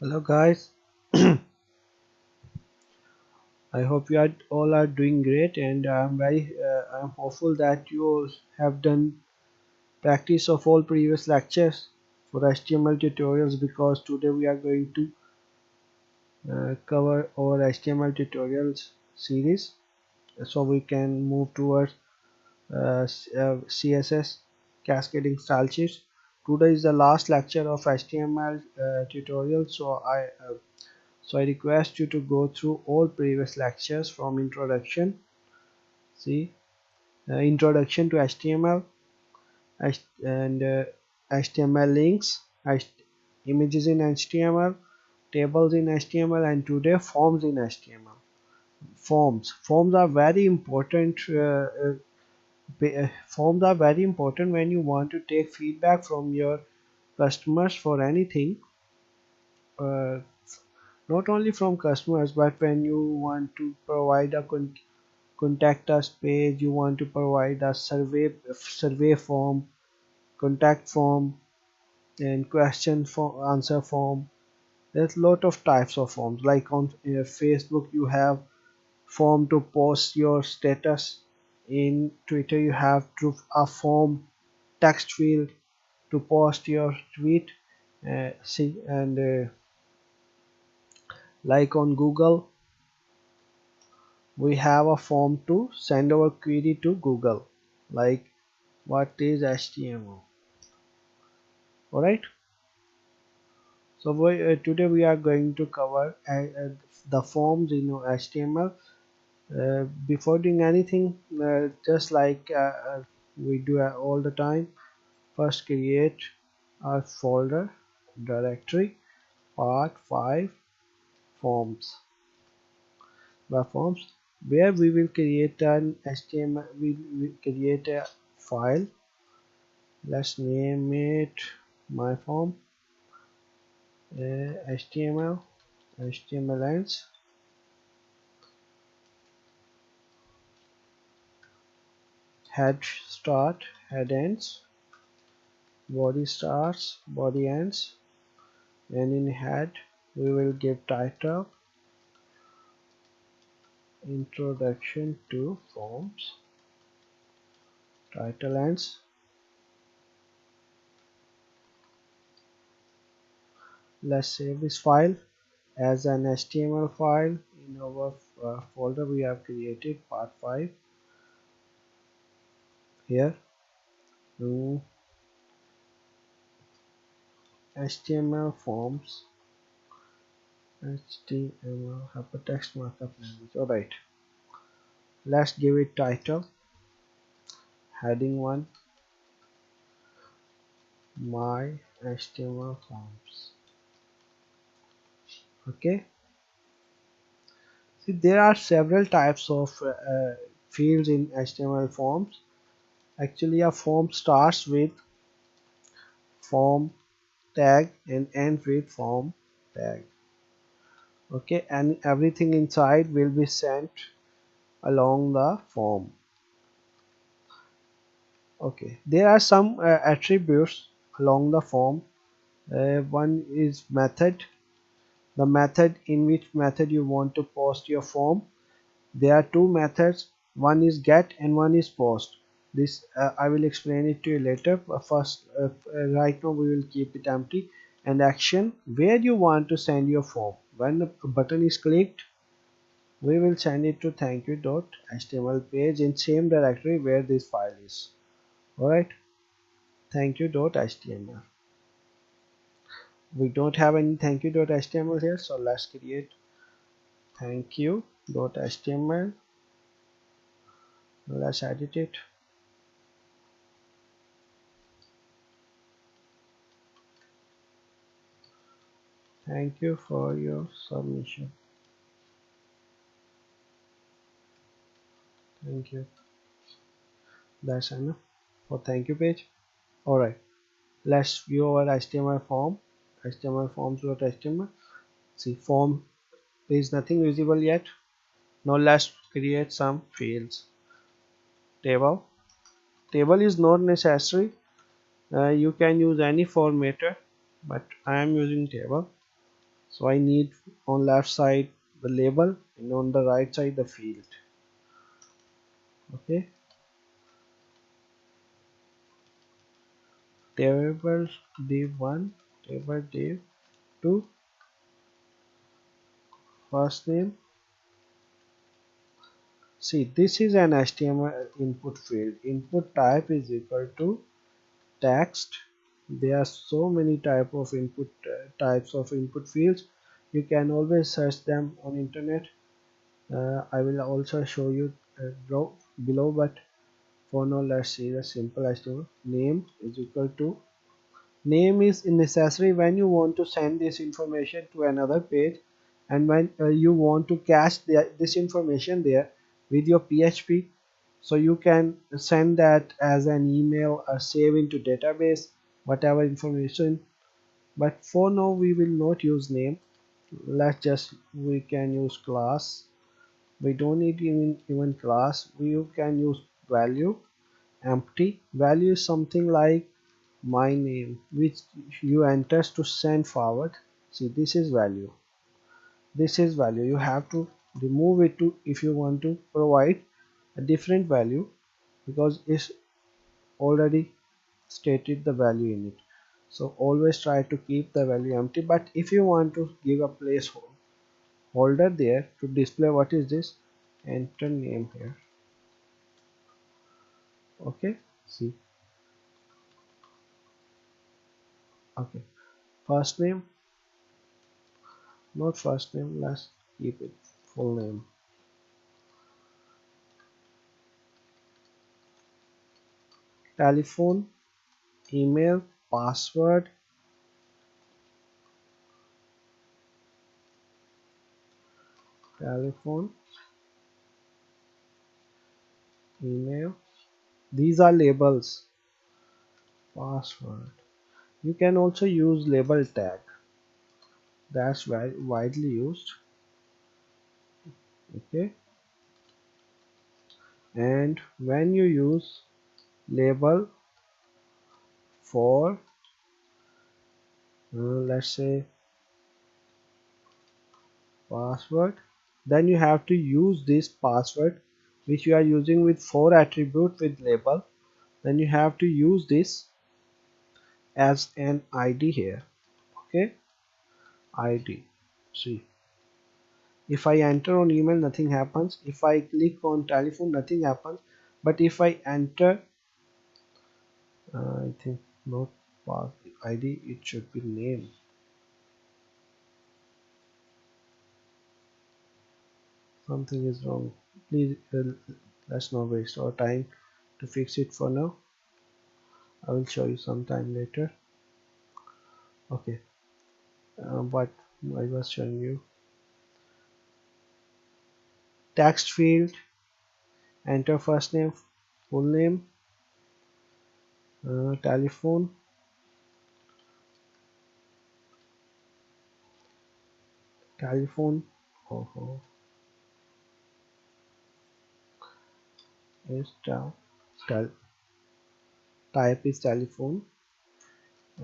Hello guys, I hope you are all are doing great, and I'm hopeful that you all have done practice of all previous lectures for HTML tutorials, because today we are going to cover our HTML tutorials series, so we can move towards CSS cascading style sheets. Today is the last lecture of HTML tutorial, so I request you to go through all previous lectures from introduction. See, introduction to HTML and HTML links, images in HTML, tables in HTML, and today forms in HTML. Forms are very important. Forms are very important when you want to take feedback from your customers for anything. Uh, Not only from customers, but when you want to provide a contact us page, you want to provide a survey form, contact form, and question form, answer form. There's a lot of types of forms. Like on Facebook you have form to post your status. In Twitter you have to a form text field to post your tweet. See, and like on Google we have a form to send our query to Google, like what is HTML. Alright, so today we are going to cover the forms in HTML. Before doing anything, just like we do all the time, first create a folder directory part 5 forms, the forms, where we will create an HTML. We will create a file. Let's name it my form, HTML, HTML ends, head start, head ends, body starts, body ends, and in head we will give title, introduction to forms, title ends. Let's save this file as an HTML file in our folder we have created part 5 here. HTML forms, HTML hypertext markup language. Alright, let's give it title, heading 1, my HTML forms. Okay, see, there are several types of fields in HTML forms. Actually, a form starts with form tag and ends with form tag. Okay, and everything inside will be sent along the form. Okay, there are some attributes along the form. One is method, the method in which method you want to post your form. There are two methods, one is get and one is post. This I will explain it to you later, but first right now we will keep it empty. And action, where you want to send your form. When the button is clicked, we will send it to thank you.html page in same directory where this file is. Alright, thank you.html. We don't have any thank you.html here, so let's create thank you.html. Let's edit it. Thank you for your submission. Thank you. That's enough for thank you page. Alright, let's view our HTML form. HTML forms.html. See, form is nothing visible yet. Now let's create some fields. Table. Table is not necessary. You can use any formatter, but I am using table. So I need on left side the label and on the right side the field. Okay, table div1, table div2, first name. See, this is an HTML input field. Input type is equal to text. There are so many types of input fields. You can always search them on internet. I will also show you below, but for now let's see the simple HTML. Name is equal to, name is necessary when you want to send this information to another page, and when you want to cache this information there with your PHP, so you can send that as an email or save into database whatever information. But for now we will not use name. Let's just, we can use class. We don't need even class. We can use value. Empty value is something like my name, which you enter to send forward. See, this is value, this is value. You have to remove it to if you want to provide a different value, because it's already stated the value in it. So always try to keep the value empty. But if you want to give a placeholder there to display what is this, enter name here. Okay, see. Okay, first name, not first name, let's keep it full name. Telephone, email, password, telephone, email. These are labels. Password. You can also use label tag. That's very widely used. Okay. And when you use label for, let's say, password, then you have to use this password which you are using with 4 attribute with label. Then you have to use this as an ID here. Okay, ID. See, if I enter on email nothing happens, if I click on telephone nothing happens, but if I enter I think not pass ID, it should be name. Something is wrong. Please let's not waste our time to fix it. For now I will show you sometime later. Okay, but I was showing you text field, enter first name, full name, telephone, telephone. Oh, oh, is tel type is telephone,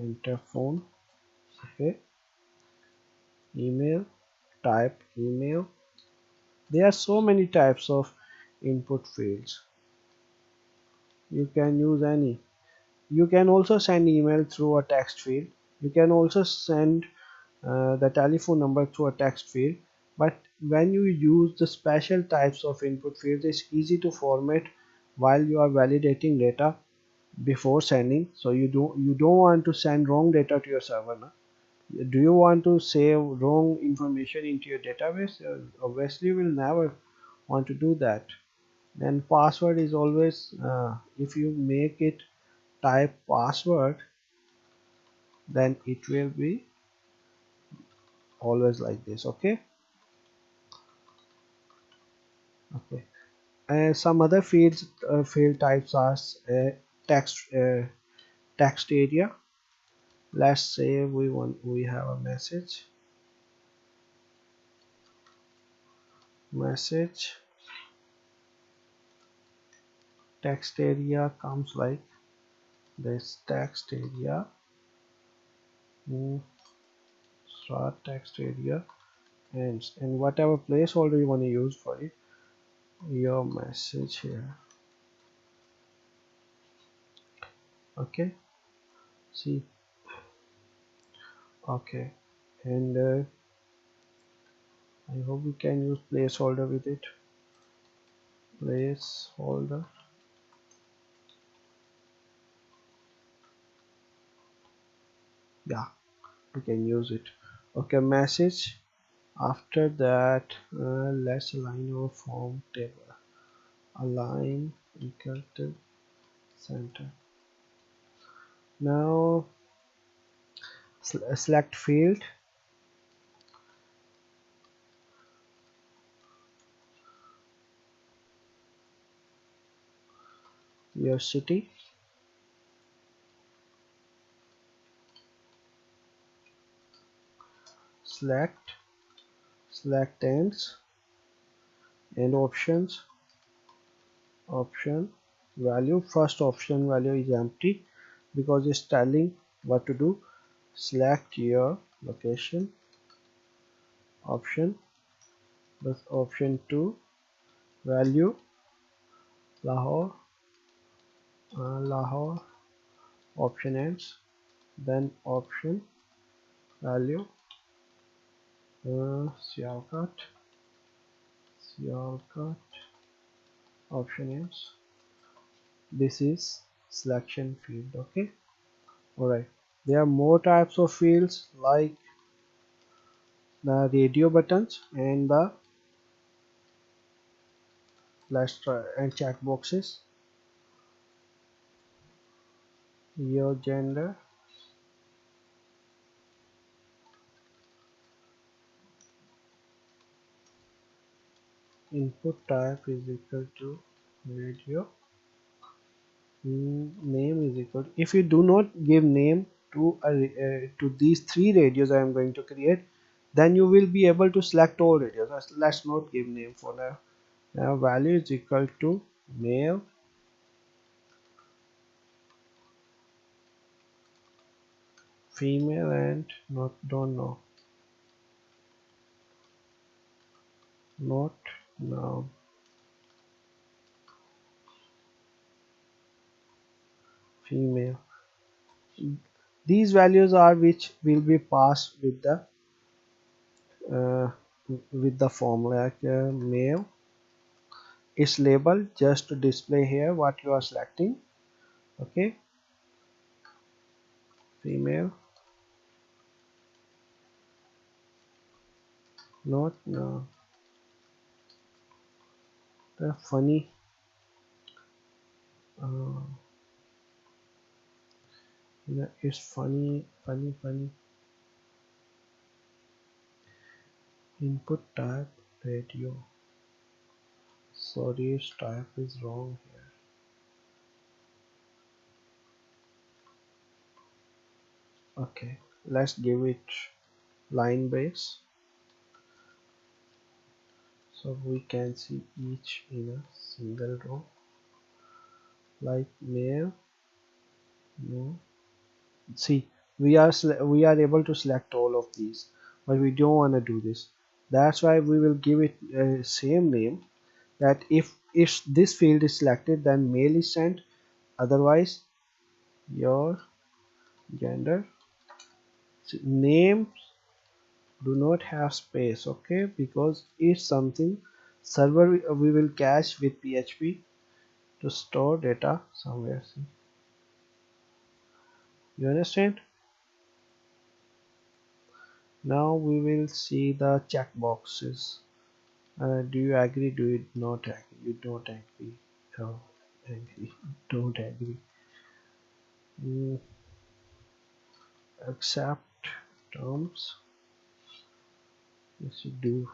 enter phone. Okay, email, type email. There are so many types of input fields. You can use any. You can also send email through a text field. You can also send the telephone number through a text field. But when you use the special types of input fields, it's easy to format while you are validating data before sending. So you don't want to send wrong data to your server. No? Do you want to save wrong information into your database? Obviously you will never want to do that. Then password is always, if you make it type password, then it will be always like this. Okay, okay. And some other field types are text text area. Let's say we have a message. Text area comes like this. Text area, start text area ends, and whatever placeholder you want to use for it, your message here. Okay, see, okay, and I hope we can use placeholder with it. Placeholder, yeah, we can use it. Okay, message. After that, let's align our form table. Align equal to center. Now select field, your city, select, select ends, and options, option value. First option value is empty because it's telling what to do. Select your location, option, plus option 2 value Lahore, Lahore, option ends, then option value Sialkot, Sialkot, option ends. This is selection field. Okay, alright, there are more types of fields like the radio buttons and the let's try and check boxes. Your gender, input type is equal to radio, name is equal to, if you do not give name to these three radios I am going to create, then you will be able to select all radios. Let's not give name for now. Now value is equal to male, female, and not don't know, not now, female. These values are which will be passed uh, with the form, like male is labeled just to display here what you are selecting. Okay, female, not no. The funny uh, is funny input type radio. Sorry, its type is wrong here. Okay, let's give it line base so we can see each in a single row, like male. No, see, we are able to select all of these, but we don't want to do this. That's why we will give it same name, that if this field is selected then male is sent, otherwise your gender. Names do not have space, okay, because it's something server we will cache with PHP to store data somewhere. See, you understand? Now we will see the checkboxes. Do you agree? Do you not agree? You don't agree. Oh, agree. Don't agree. Mm, accept terms. Yes, you do.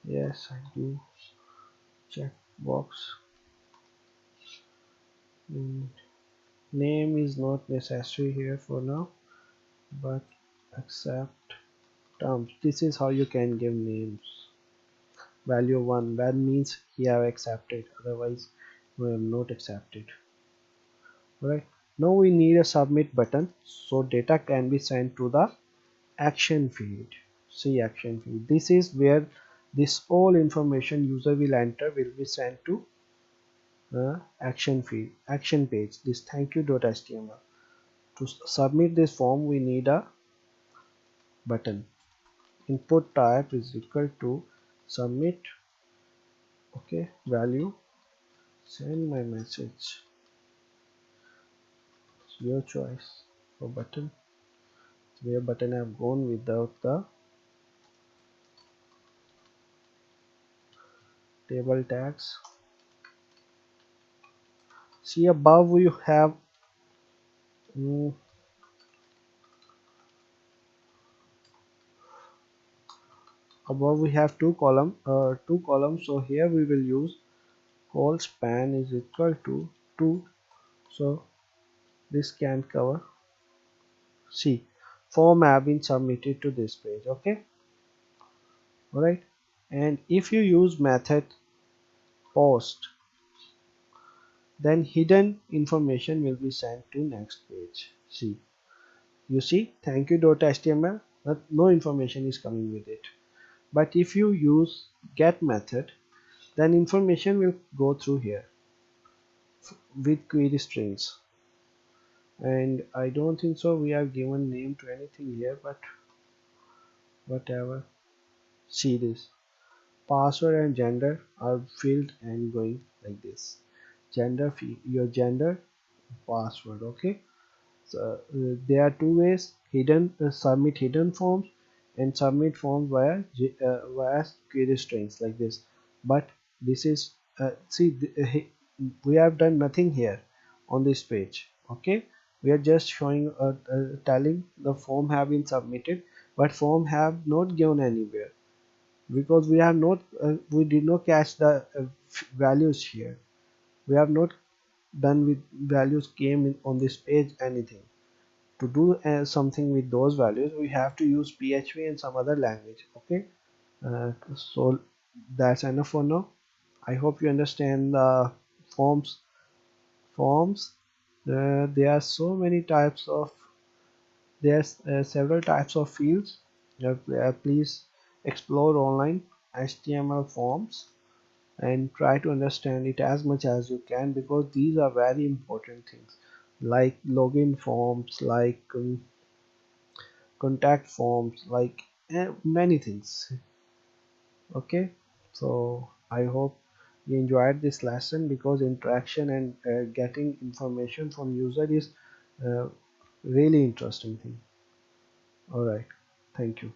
Yes, I do. Checkbox. Mm, name is not necessary here for now, but accept terms. This is how you can give names. Value 1, that means you have accepted, otherwise you have not accepted. right? Now we need a submit button so data can be sent to the action field. See action field. This is where this all information user will enter will be sent to action field, action page. This thank you.html. To submit this form, we need a button. Input type is equal to submit. Okay, value. Send my message. It's your choice for button. Where button I have gone without the table tags. See above you have mm, above we have two columns. So here we will use call span is equal to 2. So this can cover. See, form have been submitted to this page. Okay, alright. And if you use method post, then hidden information will be sent to next page. See, you see thank you.html, but no information is coming with it. But if you use get method, then information will go through here with query strings. And I don't think so we have given name to anything here, but whatever. See this password and gender are filled and going like this. Your gender, password. Okay, so there are two ways: hidden submit hidden forms and submit forms via query strings like this. But this is see we have done nothing here on this page. Okay, we are just showing telling the form have been submitted, but form have not given anywhere because we have not we did not catch the values here. We have not done with values came in on this page anything. To do something with those values we have to use php and some other language. Okay, so that's enough for now. I hope you understand the forms. There are so many types of there's several types of fields. Please explore online html forms and try to understand it as much as you can, because these are very important things like login forms, like contact forms, like many things. Okay, so I hope you enjoyed this lesson, because interaction and getting information from user is uh, really interesting thing. All right, thank you.